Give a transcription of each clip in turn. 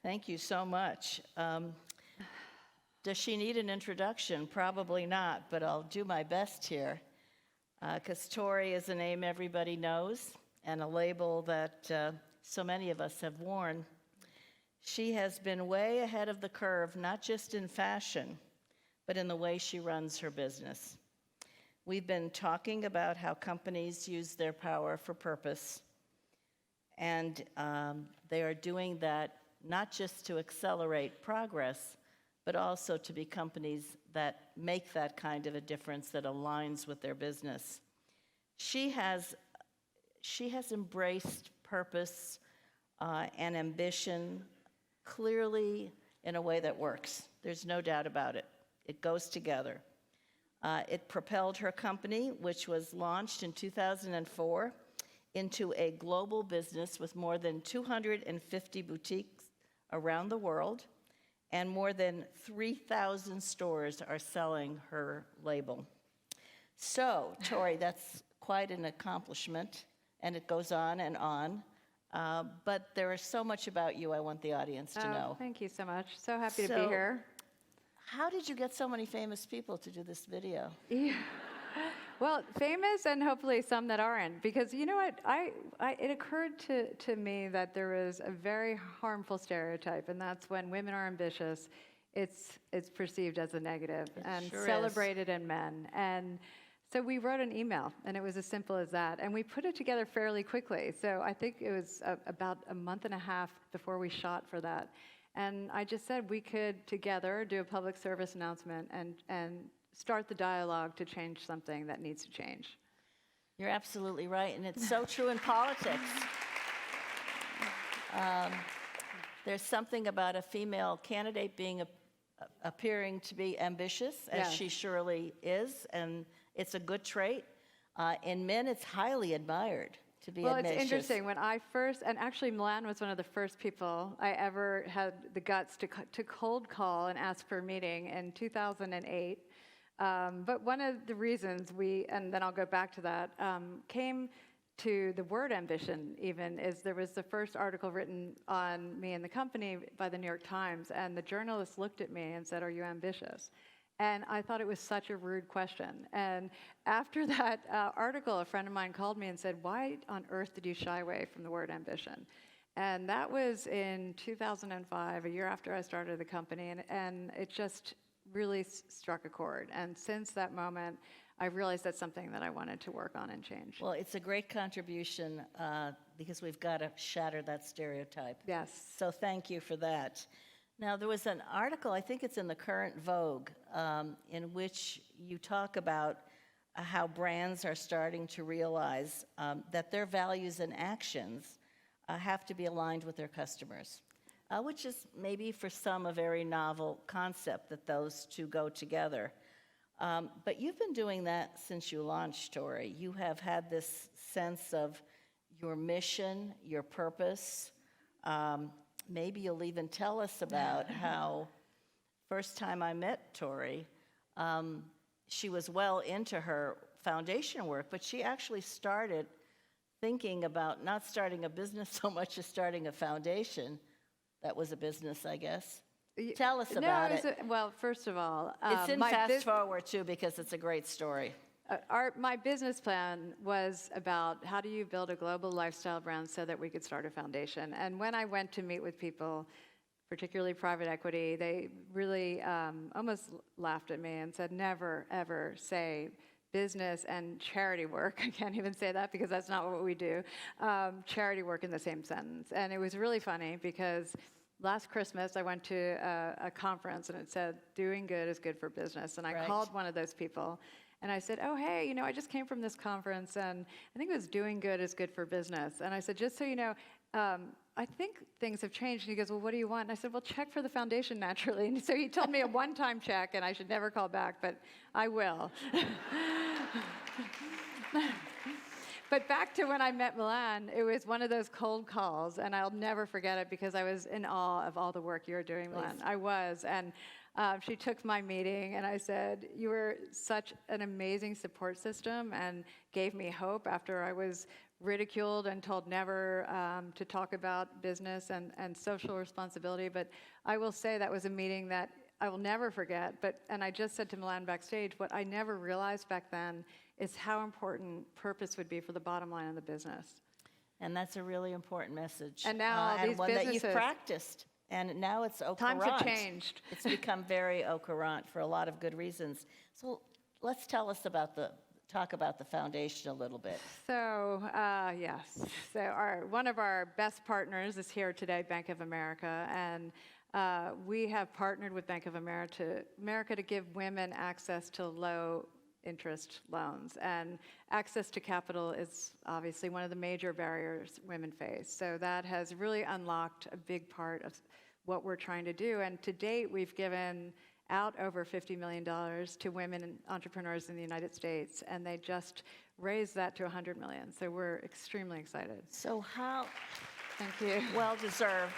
Thank you so much. Does she need an introduction? Probably not, but I'll do my best here. Because Tory is a name everybody knows and a label that so many of us have worn. She has been way ahead of the curve, not just in fashion, but in the way she runs her business. We've been talking about how companies use their power for purpose, and they are doing that not just to accelerate progress, but also to be companies that make that kind of a difference that aligns with their business. She has embraced purpose and ambition clearly in a way that works. There's no doubt about it. It goes together. It propelled her company, which was launched in 2004, into a global business with more than 250 boutiques around the world, and more than 3,000 stores are selling her label. So, Tory, that's quite an accomplishment, and it goes on and on. But there is so much about you I want the audience to know. Thank you so much. So happy to be here. How did you get so many famous people to do this video? Yeah. Well, famous and hopefully some that aren't, because you know what, it occurred to me that there was a very harmful stereotype, and that's when women are ambitious, it's perceived as a negative and sure celebrated in men. And so we wrote an email, and it was as simple as that, and we put it together fairly quickly. So I think it was about a month and a half before we shot for that. And I just said we could together do a public service announcement and start the dialogue to change something that needs to change. You're absolutely right, and it's so true in politics. There's something about a female candidate appearing to be ambitious, as she surely is, and it's a good trait. In men, it's highly admired to be ambitious. Well, it's interesting. When I first, and actually Milan was one of the first people I ever had the guts to cold call and ask for a meeting in 2008. But one of the reasons and then I'll go back to that, came to the word ambition even, is there was the first article written on me and the company by the New York Times, and the journalist looked at me and said, "Are you ambitious?" And I thought it was such a rude question. And after that article, a friend of mine called me and said, "Why on earth did you shy away from the word ambition?" And that was in 2005, a year after I started the company, and it just really struck a chord. And since that moment, I realized that's something that I wanted to work on and change. Well, it's a great contribution because we've got to shatter that stereotype. Yes. So thank you for that. Now, there was an article, I think it's in the current Vogue, in which you talk about how brands are starting to realize that their values and actions have to be aligned with their customers. Which is maybe for some a very novel concept that those two go together. But you've been doing that since you launched, Tory. You have had this sense of your mission, your purpose. Maybe you'll even tell us about how first time I met Tory, she was well into her foundation work, but she actually started thinking about not starting a business so much as starting a foundation. That was a business, I guess. Tell us about it. Well, first of all, it's in Fast Forward, too, because it's a great story. My business plan was about how do you build a global lifestyle brand so that we could start a foundation. And when I went to meet with people, particularly private equity, they really almost laughed at me and said, "Never, ever say business and charity work." I can't even say that because that's not what we do. Charity work in the same sentence. And it was really funny because last Christmas I went to a conference and it said, "Doing good is good for business." And I called one of those people and I said, "Oh, hey, I just came from this conference and I think it was doing good is good for business." And I said, "Just so you know, I think things have changed." And he goes, "Well, what do you want?" And I said, "Well, check for the foundation naturally." And so he told me a one-time check and I should never call back, but I will. But back to when I met Milan, it was one of those cold calls, and I'll never forget it because I was in awe of all the work you were doing, Milan. I was, and she took my meeting, and I said, "You were such an amazing support system," and gave me hope after I was ridiculed and told never to talk about business and social responsibility. But I will say that was a meeting that I will never forget. And I just said to Milan backstage, what I never realized back then is how important purpose would be for the bottom line of the business. And that's a really important message. And now and these one businesses, that you've practiced. And now it's au times courant. have changed. It's become very au courant for a lot of good reasons. So let's talk about the foundation a little bit. So, yes. So one of our best partners is here today, Bank of America. And we have partnered with Bank of America to give women access to low interest loans. And access to capital is obviously one of the major barriers women face. So that has really unlocked a big part of what we're trying to do. And to date, we've given out over $50 million to women entrepreneurs in the United States, and they just raised that to $100 million. So we're extremely excited. So Thank you. well deserved.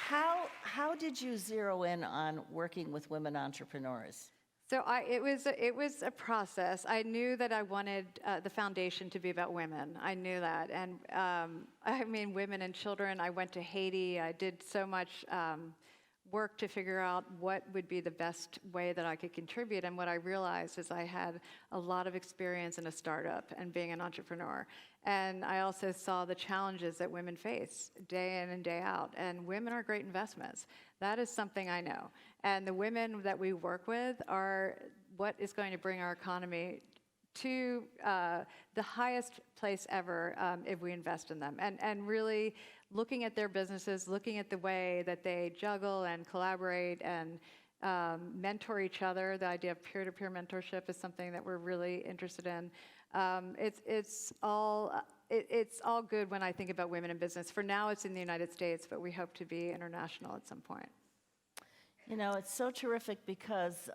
How did you zero in on working with women entrepreneurs? So it was a process. I knew that I wanted the foundation to be about women. I knew that. And I mean, women and children. I went to Haiti. I did so much work to figure out what would be the best way that I could contribute. And what I realized is I had a lot of experience in a startup and being an entrepreneur. And I also saw the challenges that women face day in and day out. And women are great investments. That is something I know. And the women that we work with are what is going to bring our economy to the highest place ever if we invest in them. And really looking at their businesses, looking at the way that they juggle and collaborate and mentor each other. The idea of peer-to-peer mentorship is something that we're really interested in. It's all good when I think about women in business. For now, it's in the United States, but we hope to be international at some point. You know, it's so terrific because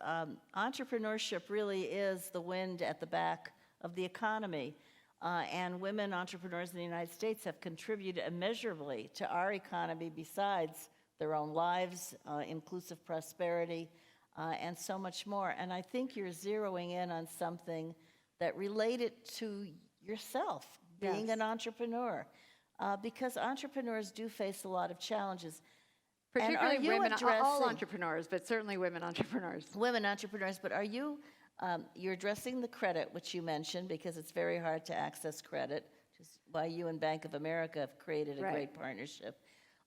entrepreneurship really is the wind at the back of the economy. And women entrepreneurs in the United States have contributed immeasurably to our economy besides their own lives, inclusive prosperity, and so much more. And I think you're zeroing in on something that related to yourself, being an entrepreneur, because entrepreneurs do face a lot of challenges. Particularly women, all entrepreneurs, but certainly women entrepreneurs. Women entrepreneurs, but are you, you're addressing the credit, which you mentioned, because it's very hard to access credit, which is why you and Bank of America have created a great partnership.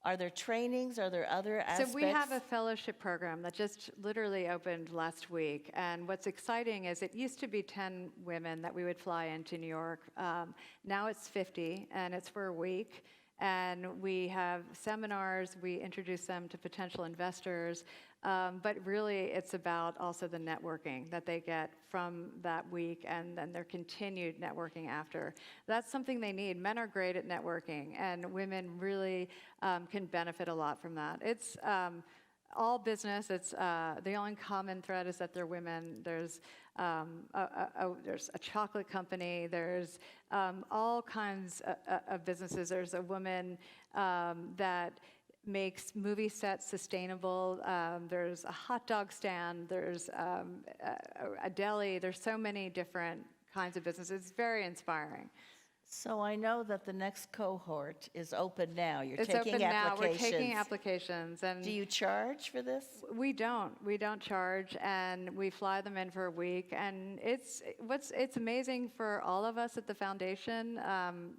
Are there trainings? Are there other aspects? So we have a fellowship program that just literally opened last week. And what's exciting is it used to be 10 women that we would fly into New York. Now it's 50, and it's for a week. And we have seminars, we introduce them to potential investors, but really it's about also the networking that they get from that week and then their continued networking after. That's something they need. Men are great at networking, and women really can benefit a lot from that. It's all business. It's the only common thread is that they're women. There's a chocolate company. There's all kinds of businesses. There's a woman that makes movie sets sustainable. There's a hot dog stand. There's a deli. There's so many different kinds of businesses. It's very inspiring. So I know that the next cohort is open now. You're It's taking open now. applications. We're taking applications. And do you charge for this? We don't. We don't charge, and we fly them in for a week. And it's amazing for all of us at the foundation.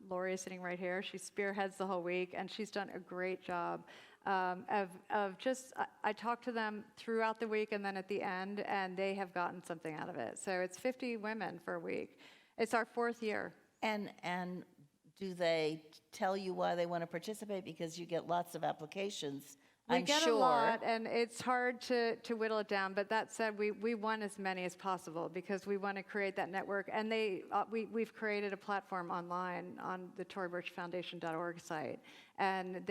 Lori is sitting right here. She spearheads the whole week, and she's done a great job of just. I talk to them throughout the week, and then at the end, and they have gotten something out of it. So it's 50 women for a week. It's our 4th year. And do they tell you why they want to participate? Because you get lots of applications, I'm sure. We get a lot, and it's hard to whittle it down. But that said, we want as many as possible because we want to create that network. And we've created a platform online on the ToryBurchFoundation.org site. And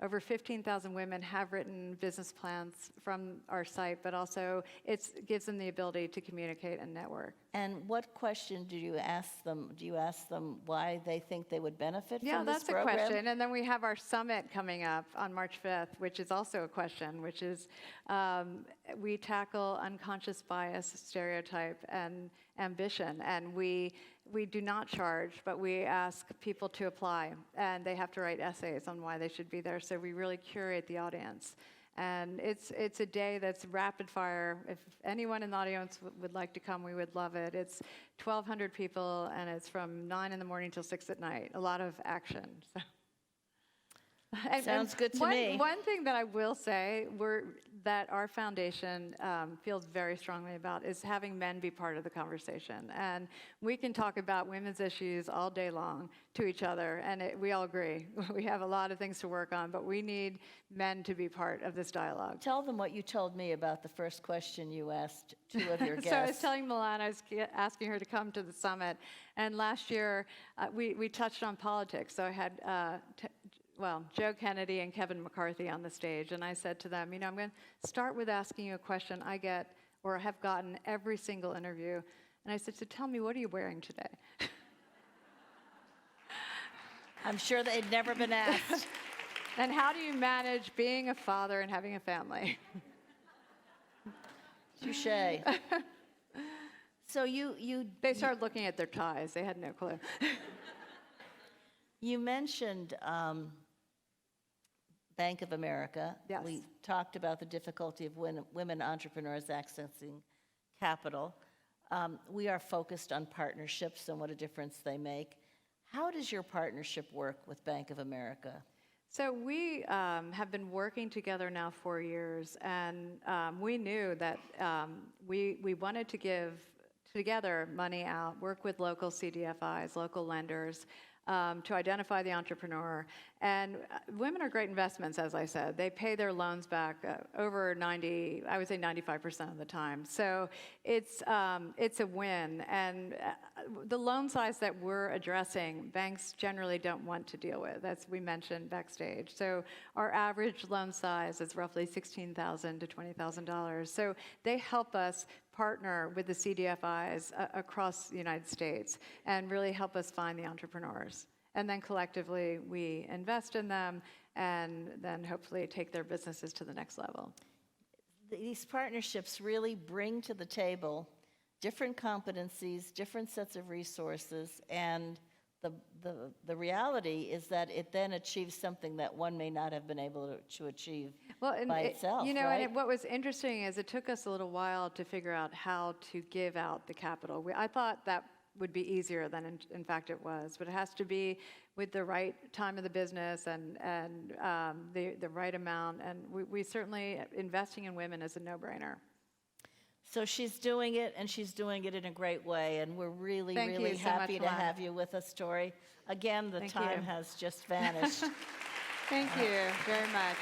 over 15,000 women have written business plans from our site, but also it gives them the ability to communicate and network. And what question do you ask them? Do you ask them why they think they would benefit from this program? Yeah, that's a question. And then we have our summit coming up on March 5th, which is also a question, which is we tackle unconscious bias, stereotype, and ambition. And we we do not charge, but we ask people to apply, and they have to write essays on why they should be there. So we really curate the audience. And it's a day that's rapid fire. If anyone in the audience would like to come, we would love it. It's 1,200 people, and it's from 9 in the morning till 6 at night. A lot of action. So. Sounds good to me. One thing that I will say that our foundation feels very strongly about is having men be part of the conversation. And we can talk about women's issues all day long to each other, and we all agree. We have a lot of things to work on, but we need men to be part of this dialogue. Tell them what you told me about the first question you asked two of your guests. So I was telling Milan, I was asking her to come to the summit, and last year we touched on politics. So I had Joe Kennedy and Kevin McCarthy on the stage, and I said to them, I'm going to start with asking you a question I get or have gotten every single interview. And I said, so tell me, what are you wearing today? I'm sure they'd never been asked. And how do you manage being a father and having a family? Touché. So They started looking at their ties. They had no clue. You mentioned Bank of America. Yes. We talked about the difficulty of women entrepreneurs accessing capital. We are focused on partnerships and what a difference they make. How does your partnership work with Bank of America? So we have been working together now 4 years, and we knew that we wanted to give together money out, work with local CDFIs, local lenders, to identify the entrepreneur. And women are great investments, as I said. They pay their loans back over 90, I would say 95% of the time. So it's a win. And the loan size that we're addressing, banks generally don't want to deal with, as we mentioned backstage. So our average loan size is roughly $16,000 to $20,000. So they help us partner with the CDFIs across the United States and really help us find the entrepreneurs. And then collectively, we invest in them and then hopefully take their businesses to the next level. These partnerships really bring to the table different competencies, different sets of resources, and the reality is that it then achieves something that one may not have been able to achieve by itself, right? And what was interesting is it took us a little while to figure out how to give out the capital. I thought that would be easier than in fact it was, but it has to be with the right time of the business and the right amount, and we certainly, investing in women is a no-brainer. So she's doing it, and she's doing it in a great way, and we're really, Thank really you so happy much, to Lon. have you with us, Tory. Again, the Thank time you. has just vanished. Thank you very much.